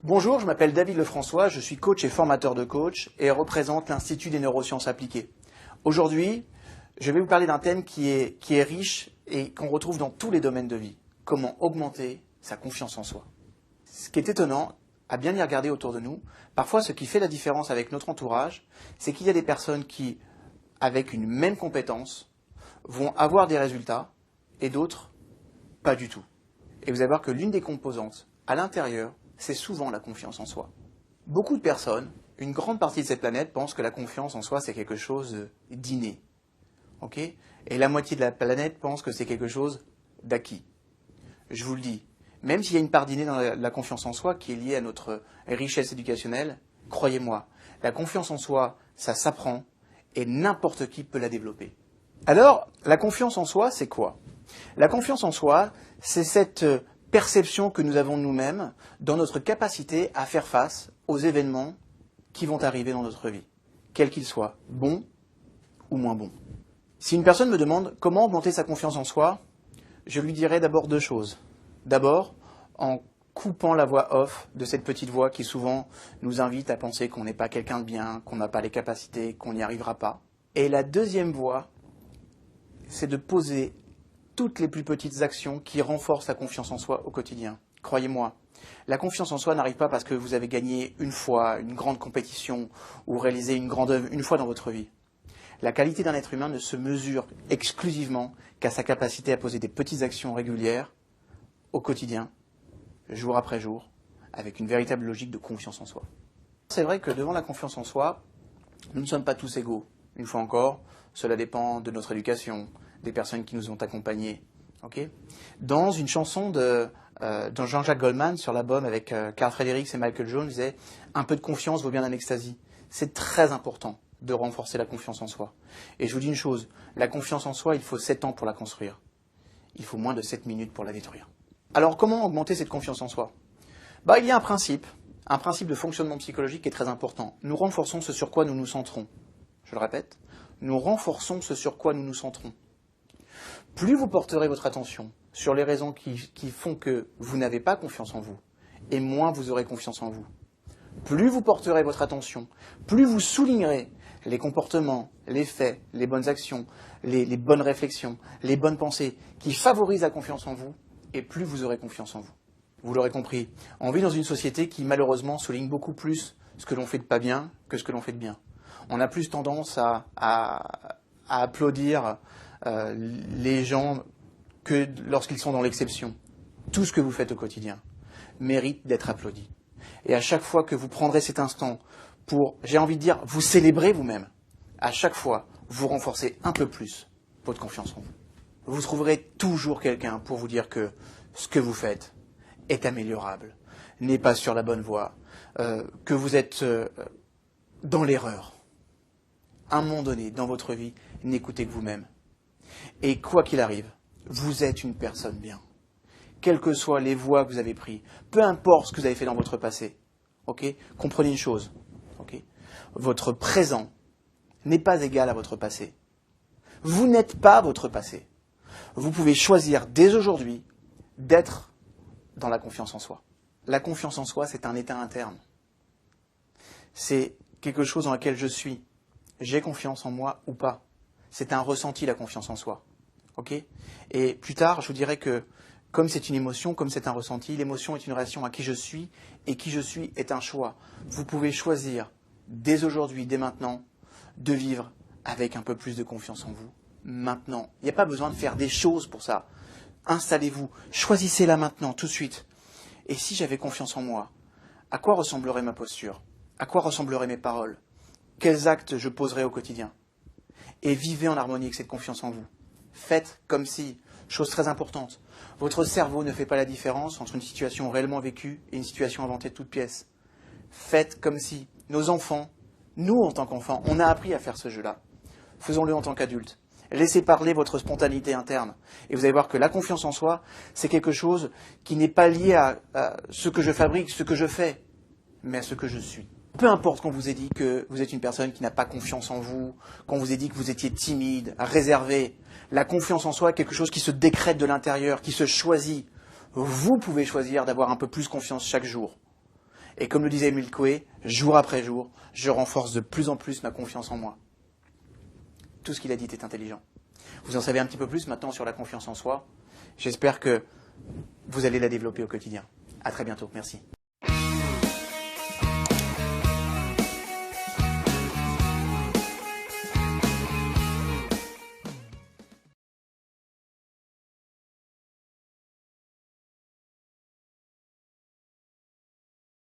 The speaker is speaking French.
Bonjour, je m'appelle David Lefrançois, je suis coach et formateur de coach et représente l'Institut des neurosciences appliquées. Aujourd'hui, je vais vous parler d'un thème qui est riche et qu'on retrouve dans tous les domaines de vie. Comment augmenter sa confiance en soi. Ce qui est étonnant, à bien y regarder autour de nous, parfois ce qui fait la différence avec notre entourage, c'est qu'il y a des personnes qui, avec une même compétence, vont avoir des résultats et d'autres, pas du tout. Et vous allez voir que l'une des composantes à l'intérieur, c'est souvent la confiance en soi. Beaucoup de personnes, une grande partie de cette planète, pensent que la confiance en soi, c'est quelque chose d'inné. Okay ? Et la moitié de la planète pense que c'est quelque chose d'acquis. Je vous le dis, même s'il y a une part d'inné dans la confiance en soi qui est liée à notre richesse éducationnelle, croyez-moi, la confiance en soi, ça s'apprend et n'importe qui peut la développer. Alors, la confiance en soi, c'est quoi ? La confiance en soi, c'est cette perception que nous avons de nous-mêmes dans notre capacité à faire face aux événements qui vont arriver dans notre vie, quels qu'ils soient, bons ou moins bons. Si une personne me demande comment augmenter sa confiance en soi, je lui dirai d'abord deux choses. D'abord, en coupant la voix off de cette petite voix qui souvent nous invite à penser qu'on n'est pas quelqu'un de bien, qu'on n'a pas les capacités, qu'on n'y arrivera pas. Et la deuxième voix, c'est de poser toutes les plus petites actions qui renforcent la confiance en soi au quotidien. Croyez-moi, la confiance en soi n'arrive pas parce que vous avez gagné une fois une grande compétition ou réalisé une grande œuvre une fois dans votre vie. La qualité d'un être humain ne se mesure exclusivement qu'à sa capacité à poser des petites actions régulières au quotidien, jour après jour, avec une véritable logique de confiance en soi. C'est vrai que devant la confiance en soi, nous ne sommes pas tous égaux. Une fois encore, cela dépend de notre éducation, des personnes qui nous ont accompagnés. Okay ? Dans une chanson de Jean-Jacques Goldman sur l'album avec Carl Fredericks et Michael Jones, il disait « Un peu de confiance vaut bien un ecstasy ». C'est très important de renforcer la confiance en soi. Et je vous dis une chose, la confiance en soi, il faut 7 ans pour la construire. Il faut moins de 7 minutes pour la détruire. Alors comment augmenter cette confiance en soi ? Il y a un principe de fonctionnement psychologique qui est très important. Nous renforçons ce sur quoi nous nous centrons. Je le répète, nous renforçons ce sur quoi nous nous centrons. Plus vous porterez votre attention sur les raisons qui font que vous n'avez pas confiance en vous, et moins vous aurez confiance en vous. Plus vous porterez votre attention, plus vous soulignerez les comportements, les faits, les bonnes actions, les bonnes réflexions, les bonnes pensées qui favorisent la confiance en vous, et plus vous aurez confiance en vous. Vous l'aurez compris, on vit dans une société qui malheureusement souligne beaucoup plus ce que l'on fait de pas bien que ce que l'on fait de bien. On a plus tendance à applaudir les gens que lorsqu'ils sont dans l'exception. Tout ce que vous faites au quotidien mérite d'être applaudi. Et à chaque fois que vous prendrez cet instant pour, j'ai envie de dire, vous célébrer vous-même, à chaque fois, vous renforcez un peu plus votre confiance en vous. Vous trouverez toujours quelqu'un pour vous dire que ce que vous faites est améliorable, n'est pas sur la bonne voie, que vous êtes dans l'erreur. À un moment donné, dans votre vie, n'écoutez que vous-même. Et quoi qu'il arrive, vous êtes une personne bien. Quelles que soient les voies que vous avez prises, peu importe ce que vous avez fait dans votre passé, okay ? Comprenez une chose, okay ? Votre présent n'est pas égal à votre passé. Vous n'êtes pas votre passé. Vous pouvez choisir dès aujourd'hui d'être dans la confiance en soi. La confiance en soi, c'est un état interne. C'est quelque chose dans lequel je suis. J'ai confiance en moi ou pas. C'est un ressenti, la confiance en soi. Okay ? Et plus tard, je vous dirai que comme c'est une émotion, comme c'est un ressenti, l'émotion est une réaction à qui je suis, et qui je suis est un choix. Vous pouvez choisir, dès aujourd'hui, dès maintenant, de vivre avec un peu plus de confiance en vous. Maintenant. Il n'y a pas besoin de faire des choses pour ça. Installez-vous, choisissez là maintenant, tout de suite. Et si j'avais confiance en moi, à quoi ressemblerait ma posture ? À quoi ressembleraient mes paroles ? Quels actes je poserais au quotidien ? Et vivez en harmonie avec cette confiance en vous. Faites comme si, chose très importante, votre cerveau ne fait pas la différence entre une situation réellement vécue et une situation inventée de toutes pièces. Faites comme si nos enfants, nous en tant qu'enfants, on a appris à faire ce jeu-là. Faisons-le en tant qu'adultes. Laissez parler votre spontanéité interne. Et vous allez voir que la confiance en soi, c'est quelque chose qui n'est pas lié à ce que je fabrique, ce que je fais, mais à ce que je suis. Peu importe qu'on vous ait dit que vous êtes une personne qui n'a pas confiance en vous, qu'on vous ait dit que vous étiez timide, réservé, la confiance en soi est quelque chose qui se décrète de l'intérieur, qui se choisit. Vous pouvez choisir d'avoir un peu plus confiance chaque jour. Et comme le disait Emile Coué, jour après jour, je renforce de plus en plus ma confiance en moi. Tout ce qu'il a dit est intelligent. Vous en savez un petit peu plus maintenant sur la confiance en soi. J'espère que vous allez la développer au quotidien. À très bientôt. Merci.